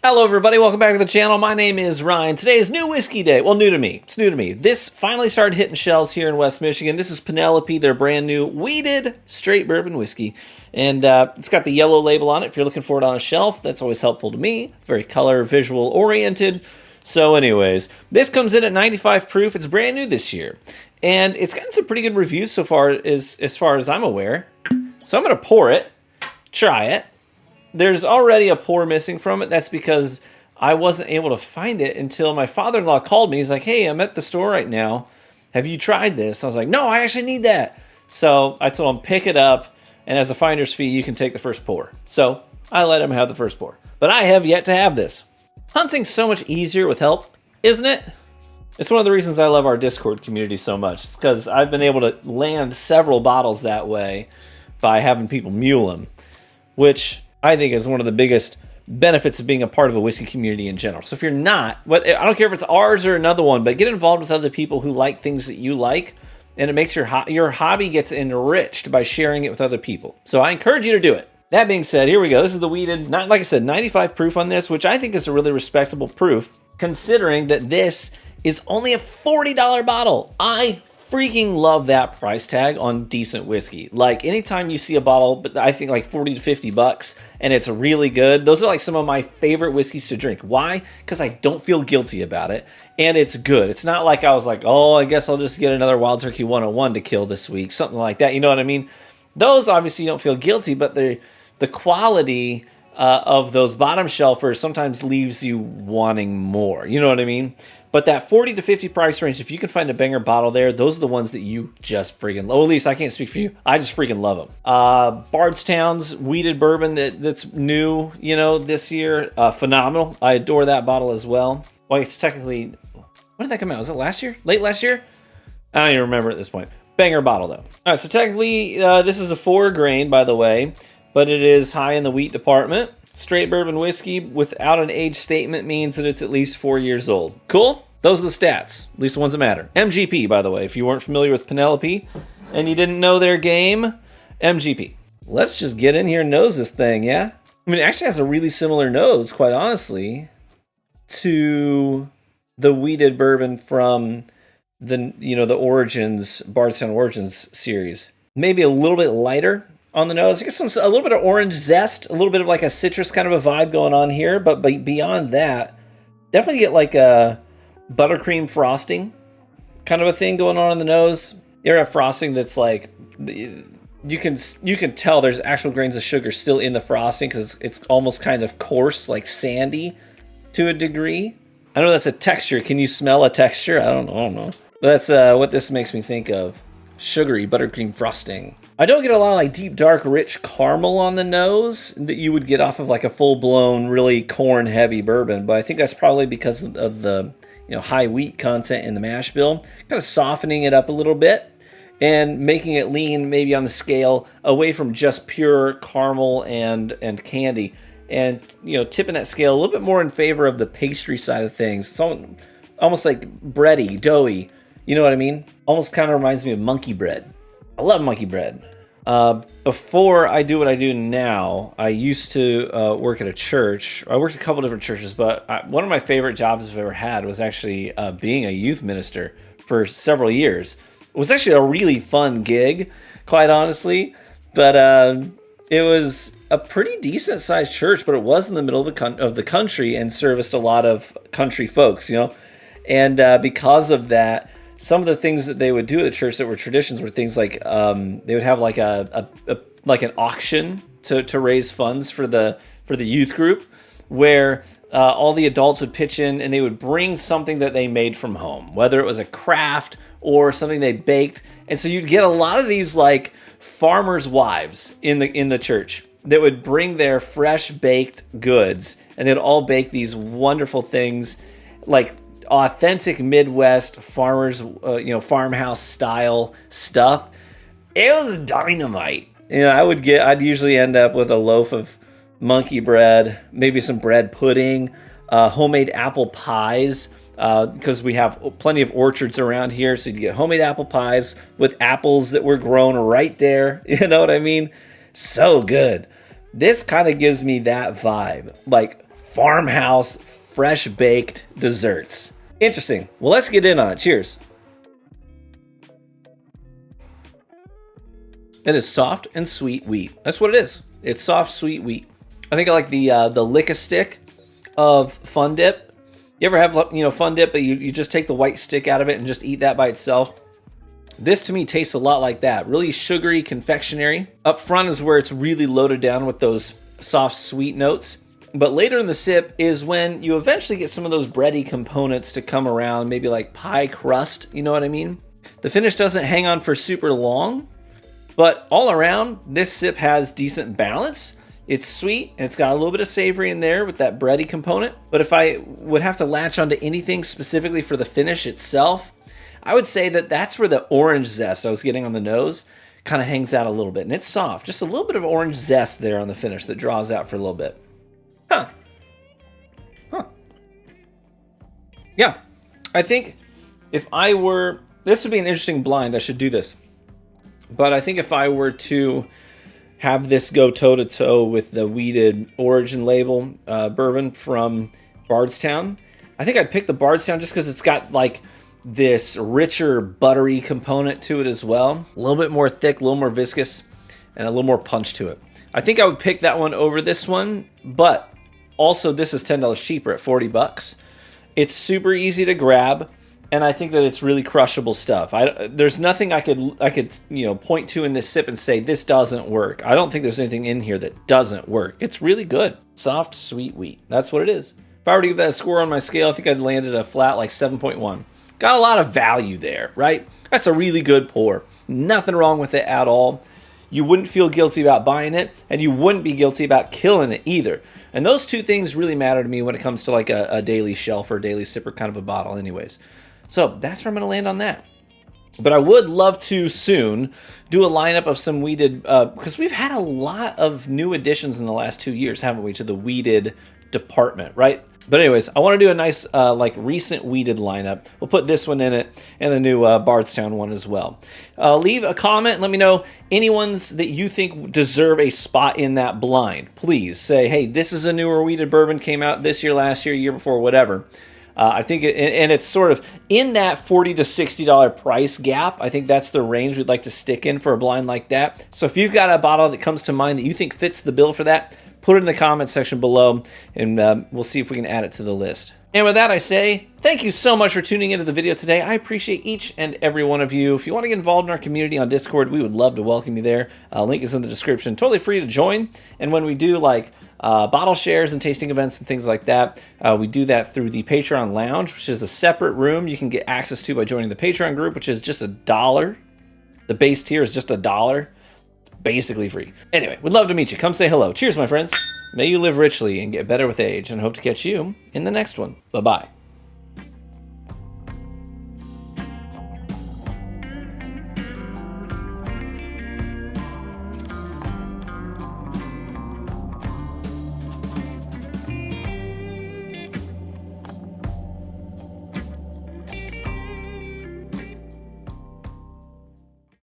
Hello everybody, welcome back to the channel. My name is Ryan. Today is New Whiskey Day. Well, new to me. It's new to me. This finally started hitting shelves here in West Michigan. This is Penelope, their brand new wheated straight bourbon whiskey. And it's got the yellow label on it. If you're looking for it on a shelf, that's always helpful to me. Very color, visual oriented. So anyways, this comes in at 95 proof. It's brand new this year. And it's gotten some pretty good reviews so far as I'm aware. So I'm going to pour it, try it. There's already a pour missing from it. That's because I wasn't able to find it until my father-in-law called me. He's like, hey, I'm at the store right now. Have you tried this? I was like, no, I actually need that. So I told him, pick it up, and as a finder's fee, you can take the first pour. So I let him have the first pour. But I have yet to have this. Hunting's so much easier with help, isn't it? It's one of the reasons I love our Discord community so much. It's because I've been able to land several bottles that way by having people mule them, which I think is one of the biggest benefits of being a part of a whiskey community in general. So if you're not, I don't care if it's ours or another one, but get involved with other people who like things that you like, and it makes your hobby gets enriched by sharing it with other people. So I encourage you to do it. That being said, here we go. This is the wheated, like I said, 95 proof on this, which I think is a really respectable proof, considering that this is only a $40 bottle. I freaking love that price tag on decent whiskey. Like anytime you see a bottle, but I think like 40 to 50 bucks and it's really good. Those are like some of my favorite whiskeys to drink. Why? Because I don't feel guilty about it and it's good. It's not like I was like, oh, I guess I'll just get another Wild Turkey 101 to kill this week. Something like that. You know what I mean? Those obviously you don't feel guilty, but the quality of those bottom shelfers sometimes leaves you wanting more. You know what I mean? But that 40 to 50 price range, if you can find a banger bottle there, those are the ones that you just freaking love. At least I can't speak for you. I just freaking love them. Bardstown's wheated bourbon that's new, this year. Phenomenal. I adore that bottle as well. Well, it's technically, when did that come out? Was it last year? Late last year? I don't even remember at this point. Banger bottle, though. All right, so technically, this is a 4 grain, by the way, but it is high in the wheat department. Straight bourbon whiskey without an age statement means that it's at least 4 years old. Cool? Those are the stats, at least the ones that matter. MGP, by the way, if you weren't familiar with Penelope and you didn't know their game, MGP. Let's just get in here and nose this thing, yeah? I mean, it actually has a really similar nose, quite honestly, to the wheated bourbon from the Origins, Bardstown Origins series. Maybe a little bit lighter on the nose. I guess a little bit of orange zest, a little bit of like a citrus kind of a vibe going on here, but beyond that, definitely get like a buttercream frosting kind of a thing going on in the nose. You have frosting that's like, you can tell there's actual grains of sugar still in the frosting because it's almost kind of coarse, like sandy to a degree. I know that's a texture. Can you smell a texture? I don't know. But that's what this makes me think of. Sugary buttercream frosting. I don't get a lot of like deep, dark, rich caramel on the nose that you would get off of like a full-blown, really corn-heavy bourbon, but I think that's probably because of the high wheat content in the mash bill, kind of softening it up a little bit and making it lean maybe on the scale away from just pure caramel and candy, and tipping that scale a little bit more in favor of the pastry side of things. It's almost like bready, doughy. You know what I mean? Almost kind of reminds me of monkey bread. I love monkey bread. Before I do what I do now, I used to work at a church. I worked at a couple different churches, but one of my favorite jobs I've ever had was actually being a youth minister for several years. It was actually a really fun gig, quite honestly, but it was a pretty decent sized church, but it was in the middle of the country and serviced a lot of country folks, and because of that, some of the things that they would do at the church that were traditions were things like they would have like an auction to raise funds for the youth group, where all the adults would pitch in and they would bring something that they made from home, whether it was a craft or something they baked. And so you'd get a lot of these like farmers' wives in the church that would bring their fresh baked goods, and they'd all bake these wonderful things like authentic Midwest farmers, farmhouse style stuff. It was dynamite. I'd usually end up with a loaf of monkey bread, maybe some bread pudding, homemade apple pies, because we have plenty of orchards around here. So you get homemade apple pies with apples that were grown right there. You know what I mean? So good. This kind of gives me that vibe, like farmhouse, fresh baked desserts. Interesting. Well, let's get in on it. Cheers. It is soft and sweet wheat. That's what it is. It's soft, sweet wheat. I think I like the lick-a-stick of Fun Dip. You ever have, Fun Dip, but you just take the white stick out of it and just eat that by itself? This to me tastes a lot like that. Really sugary, confectionery. Up front is where it's really loaded down with those soft, sweet notes. But later in the sip is when you eventually get some of those bready components to come around, maybe like pie crust, you know what I mean? The finish doesn't hang on for super long, but all around, this sip has decent balance. It's sweet, and it's got a little bit of savory in there with that bready component. But if I would have to latch onto anything specifically for the finish itself, I would say that that's where the orange zest I was getting on the nose kind of hangs out a little bit. And it's soft, just a little bit of orange zest there on the finish that draws out for a little bit. Huh. Yeah, I think if I were, this would be an interesting blind, I should do this. But I think if I were to have this go toe-to-toe with the weeded origin label bourbon from Bardstown, I think I'd pick the Bardstown just because it's got like this richer buttery component to it as well. A little bit more thick, a little more viscous, and a little more punch to it. I think I would pick that one over this one, but also this is $10 cheaper at 40 bucks. It's super easy to grab, and I think that it's really crushable stuff. There's nothing I could point to in this sip and say this doesn't work. I don't think there's anything in here that doesn't work. It's really good. Soft, sweet wheat. That's what it is. If I were to give that a score on my scale, I think I'd land at a flat like 7.1. Got a lot of value there, right? That's a really good pour. Nothing wrong with it at all. You wouldn't feel guilty about buying it, and you wouldn't be guilty about killing it either. And those two things really matter to me when it comes to like a daily shelf or daily sipper kind of a bottle anyways. So that's where I'm going to land on that. But I would love to soon do a lineup of some weeded, because we've had a lot of new additions in the last 2 years, haven't we, to the weeded department, right? But anyways, I want to do a nice, recent weeded lineup. We'll put this one in it and the new Bardstown one as well. Leave a comment and let me know any ones that you think deserve a spot in that blind. Please say, hey, this is a newer weeded bourbon, came out this year, last year, year before, whatever. I think, and it's sort of in that $40 to $60 price gap. I think that's the range we'd like to stick in for a blind like that. So if you've got a bottle that comes to mind that you think fits the bill for that, put it in the comments section below, and we'll see if we can add it to the list. And with that, I say thank you so much for tuning into the video today. I appreciate each and every one of you. If you want to get involved in our community on Discord, we would love to welcome you there. Link is in the description. Totally free to join. And when we do like bottle shares and tasting events and things like that, we do that through the Patreon Lounge, which is a separate room you can get access to by joining the Patreon group, which is just $1. The base tier is just $1. Basically free. Anyway, we'd love to meet you. Come say hello. Cheers, my friends. May you live richly and get better with age, and hope to catch you in the next one. Bye-bye.